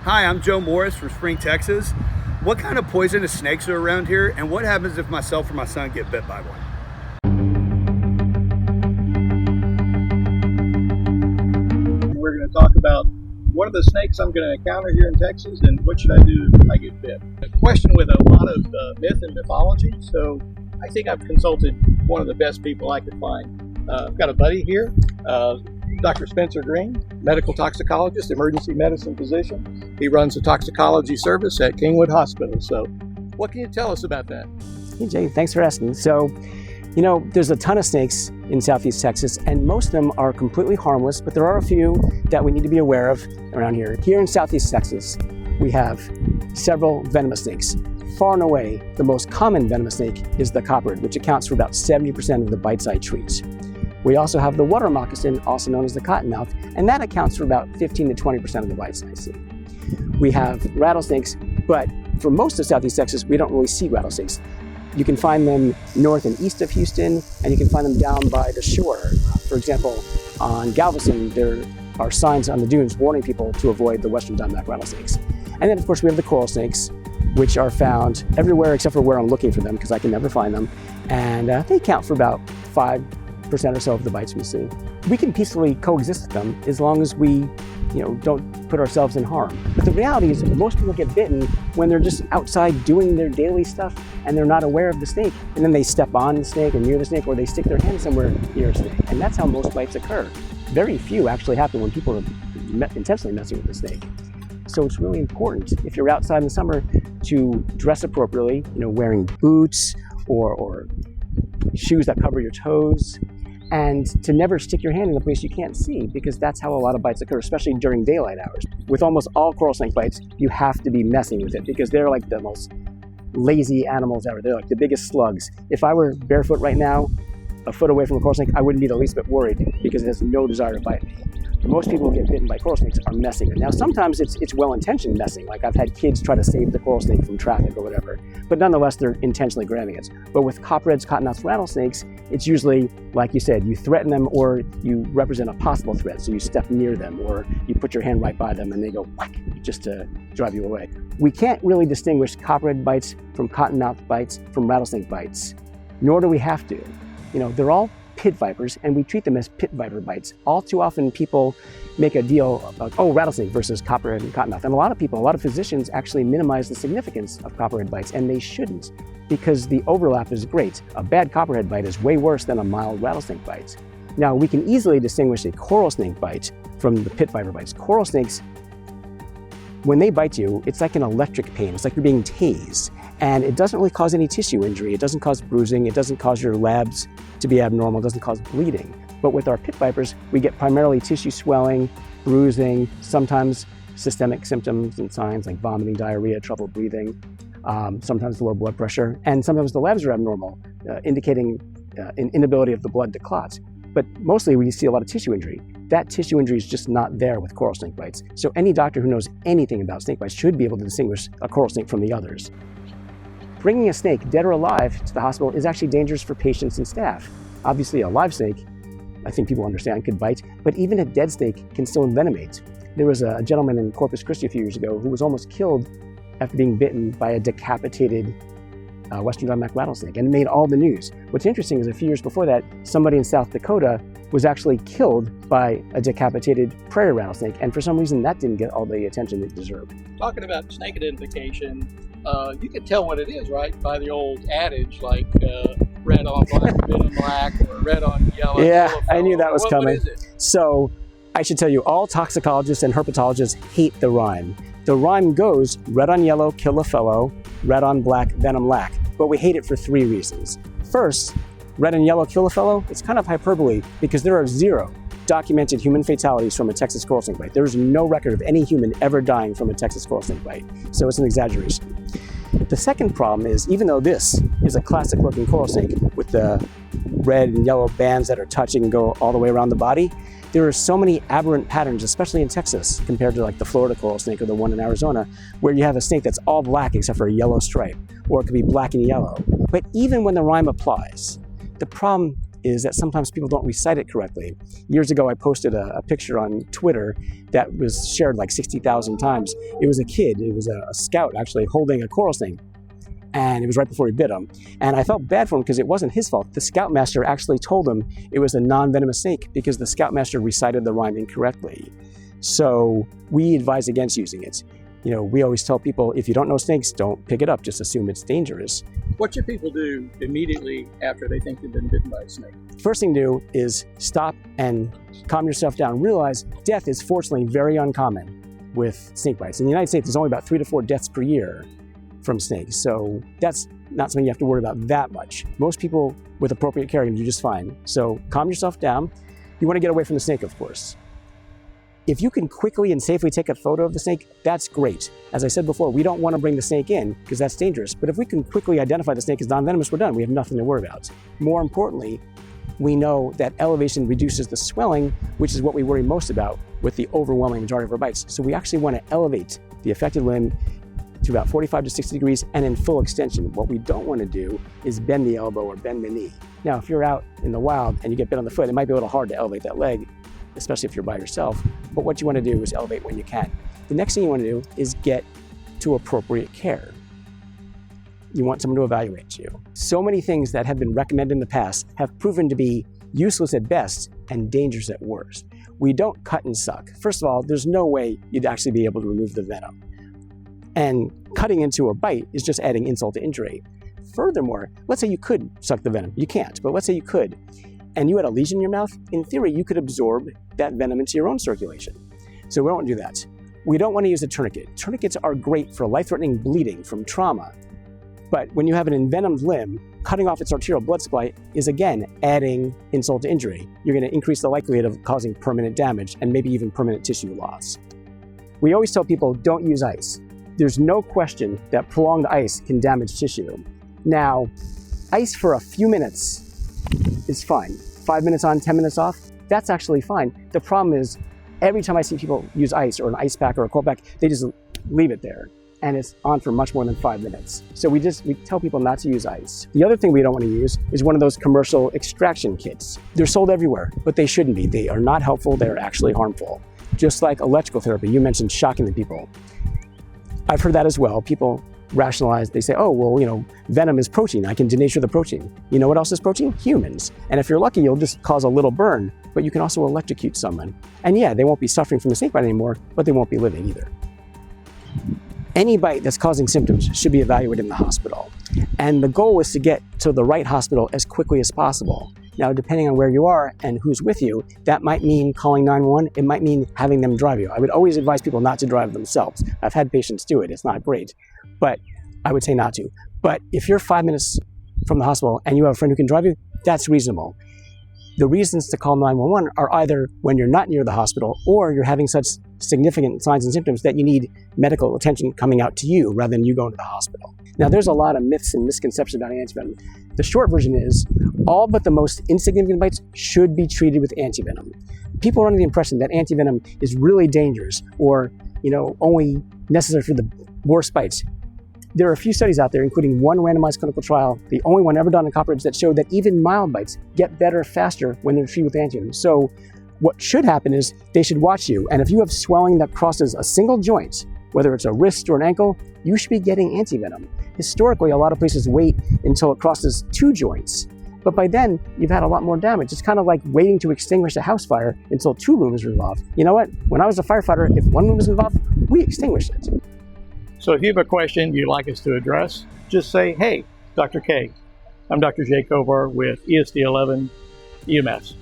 Hi, I'm Joe Morris from Spring, Texas. What kind of poisonous snakes are around here, and what happens if myself or my son get bit by one? We're going to talk about what are the snakes I'm going to encounter here in Texas and what should I do if I get bit. A question with a lot of myth and mythology, so I think I've consulted one of the best people I could find. I've got a buddy here, Dr. Spencer Greene, medical toxicologist, emergency medicine physician. He runs a toxicology service at Kingwood Hospital. So what can you tell us about that? Hey Jay, thanks for asking. So, you know, there's a ton of snakes in Southeast Texas, and most of them are completely harmless, but there are a few that we need to be aware of around here. Here in Southeast Texas, we have several venomous snakes. Far and away, the most common venomous snake is the copperhead, which accounts for about 70% of the bites I treat. We also have the water moccasin, also known as the cottonmouth, and that accounts for about 15 to 20% of the bites I see. We have rattlesnakes, but for most of Southeast Texas, we don't really see rattlesnakes. You can find them north and east of Houston, and you can find them down by the shore. For example, on Galveston, there are signs on the dunes warning people to avoid the western diamondback rattlesnakes. And then, of course, we have the coral snakes, which are found everywhere except for where I'm looking for them, because I can never find them. And they account for about 5% or so of the bites we see. We can peacefully coexist with them as long as we, don't put ourselves in harm. But the reality is most people get bitten when they're just outside doing their daily stuff and they're not aware of the snake. And then they step on the snake or near the snake, or they stick their hand somewhere near a snake. And that's how most bites occur. Very few actually happen when people are intentionally messing with the snake. So it's really important, if you're outside in the summer, to dress appropriately, wearing boots or shoes that cover your toes, and to never stick your hand in a place you can't see, because that's how a lot of bites occur, especially during daylight hours. With almost all coral snake bites, you have to be messing with it because they're like the most lazy animals ever. They're like the biggest slugs. If I were barefoot right now, a foot away from a coral snake, I wouldn't be the least bit worried because it has no desire to bite me. Most people who get bitten by coral snakes are messing with it. Now, sometimes it's well-intentioned messing. Like I've had kids try to save the coral snake from traffic or whatever, but nonetheless, they're intentionally grabbing it. But with copperheads, cottonmouths, rattlesnakes, it's usually, like you said, you threaten them or you represent a possible threat. So you step near them or you put your hand right by them and they go whack, just to drive you away. We can't really distinguish copperhead bites from cottonmouth bites from rattlesnake bites, nor do we have to. They're all pit vipers, and we treat them as pit viper bites. All too often people make a deal about, rattlesnake versus copperhead and cottonmouth. And a lot of physicians actually minimize the significance of copperhead bites, and they shouldn't, because the overlap is great. A bad copperhead bite is way worse than a mild rattlesnake bite. Now, we can easily distinguish a coral snake bite from the pit viper bites. Coral snakes, when they bite you, it's like an electric pain. It's like you're being tased. And it doesn't really cause any tissue injury. It doesn't cause bruising. It doesn't cause your labs to be abnormal. It doesn't cause bleeding. But with our pit vipers, we get primarily tissue swelling, bruising, sometimes systemic symptoms and signs like vomiting, diarrhea, trouble breathing, sometimes low blood pressure, and sometimes the labs are abnormal, indicating an inability of the blood to clot. But mostly we see a lot of tissue injury. That tissue injury is just not there with coral snake bites. So any doctor who knows anything about snake bites should be able to distinguish a coral snake from the others. Bringing a snake, dead or alive, to the hospital is actually dangerous for patients and staff. Obviously, a live snake, I think people understand, could bite, but even a dead snake can still envenomate. There was a gentleman in Corpus Christi a few years ago who was almost killed after being bitten by a decapitated western diamondback rattlesnake, and it made all the news. What's interesting is a few years before that, somebody in South Dakota was actually killed by a decapitated prairie rattlesnake, and for some reason that didn't get all the attention it deserved. Talking about snake identification, you can tell what it is, right? By the old adage, like red on black, venom black, or red on yellow. Yeah, I knew that was coming. What is it? So I should tell you, all toxicologists and herpetologists hate the rhyme. The rhyme goes, red on yellow, kill a fellow, red on black, venom lack. But we hate it for 3 reasons. First, red and yellow kill a fellow, it's kind of hyperbole because there are 0 documented human fatalities from a Texas coral snake bite. There is no record of any human ever dying from a Texas coral snake bite. So it's an exaggeration. The second problem is, even though this is a classic looking coral snake with the red and yellow bands that are touching and go all the way around the body, there are so many aberrant patterns, especially in Texas, compared to like the Florida coral snake or the one in Arizona, where you have a snake that's all black except for a yellow stripe, or it could be black and yellow. But even when the rhyme applies, the problem is that sometimes people don't recite it correctly. Years ago, I posted a picture on Twitter that was shared like 60,000 times. It was a kid, it was a scout actually holding a coral snake. And it was right before he bit him. And I felt bad for him because it wasn't his fault. The scoutmaster actually told him it was a non-venomous snake because the scoutmaster recited the rhyme incorrectly. So we advise against using it. You know, we always tell people, if you don't know snakes, don't pick it up, just assume it's dangerous. What should people do immediately after they think they've been bitten by a snake? First thing to do is stop and calm yourself down. Realize death is fortunately very uncommon with snake bites. In the United States, there's only about 3 to 4 deaths per year from snakes. So that's not something you have to worry about that much. Most people with appropriate care can do just fine. So calm yourself down. You want to get away from the snake, of course. If you can quickly and safely take a photo of the snake, that's great. As I said before, we don't want to bring the snake in because that's dangerous. But if we can quickly identify the snake as non-venomous, we're done. We have nothing to worry about. More importantly, we know that elevation reduces the swelling, which is what we worry most about with the overwhelming majority of our bites. So we actually want to elevate the affected limb to about 45 to 60 degrees and in full extension. What we don't want to do is bend the elbow or bend the knee. Now, if you're out in the wild and you get bit on the foot, it might be a little hard to elevate that leg, especially if you're by yourself. But what you want to do is elevate when you can. The next thing you want to do is get to appropriate care. You want someone to evaluate you. So many things that have been recommended in the past have proven to be useless at best and dangerous at worst. We don't cut and suck. First of all, there's no way you'd actually be able to remove the venom. And cutting into a bite is just adding insult to injury. Furthermore, let's say you could suck the venom. You can't, but let's say you could. And you had a lesion in your mouth, in theory, you could absorb that venom into your own circulation. So we don't want to do that. We don't want to use a tourniquet. Tourniquets are great for life-threatening bleeding from trauma. But when you have an envenomed limb, cutting off its arterial blood supply is again adding insult to injury. You're going to increase the likelihood of causing permanent damage and maybe even permanent tissue loss. We always tell people don't use ice. There's no question that prolonged ice can damage tissue. Now, ice for a few minutes is fine. 5 minutes on, 10 minutes off, that's actually fine. The problem is every time I see people use ice or an ice pack or a cold pack, they just leave it there. And it's on for much more than 5 minutes. So we tell people not to use ice. The other thing we don't want to use is one of those commercial extraction kits. They're sold everywhere, but they shouldn't be. They are not helpful, they're actually harmful. Just like electrical therapy, you mentioned shocking the people. I've heard that as well. People rationalize, they say, oh, well, you know, venom is protein. I can denature the protein. You know what else is protein? Humans. And if you're lucky, you'll just cause a little burn, but you can also electrocute someone. And yeah, they won't be suffering from the snake bite anymore, but they won't be living either. Any bite that's causing symptoms should be evaluated in the hospital. And the goal is to get to the right hospital as quickly as possible. Now, depending on where you are and who's with you, that might mean calling 911. It might mean having them drive you. I would always advise people not to drive themselves. I've had patients do it. It's not great, but I would say not to. But if you're 5 minutes from the hospital and you have a friend who can drive you, that's reasonable. The reasons to call 911 are either when you're not near the hospital or you're having such significant signs and symptoms that you need medical attention coming out to you rather than you going to the hospital. Now, there's a lot of myths and misconceptions about antivenom. The short version is all but the most insignificant bites should be treated with antivenom. People are under the impression that antivenom is really dangerous or, you know, only necessary for the worst bites. There are a few studies out there, including one randomized clinical trial, the only one ever done in Copperheads, that showed that even mild bites get better faster when they're treated with antivenom. So what should happen is they should watch you. And if you have swelling that crosses a single joint, whether it's a wrist or an ankle, you should be getting antivenom. Historically, a lot of places wait until it crosses 2 joints. But by then, you've had a lot more damage. It's kind of like waiting to extinguish a house fire until 2 rooms are involved. You know what? When I was a firefighter, if 1 room was involved, we extinguished it. So if you have a question you'd like us to address, just say, hey, Dr. K. I'm Dr. J. Kovar with ESD 11 EMS.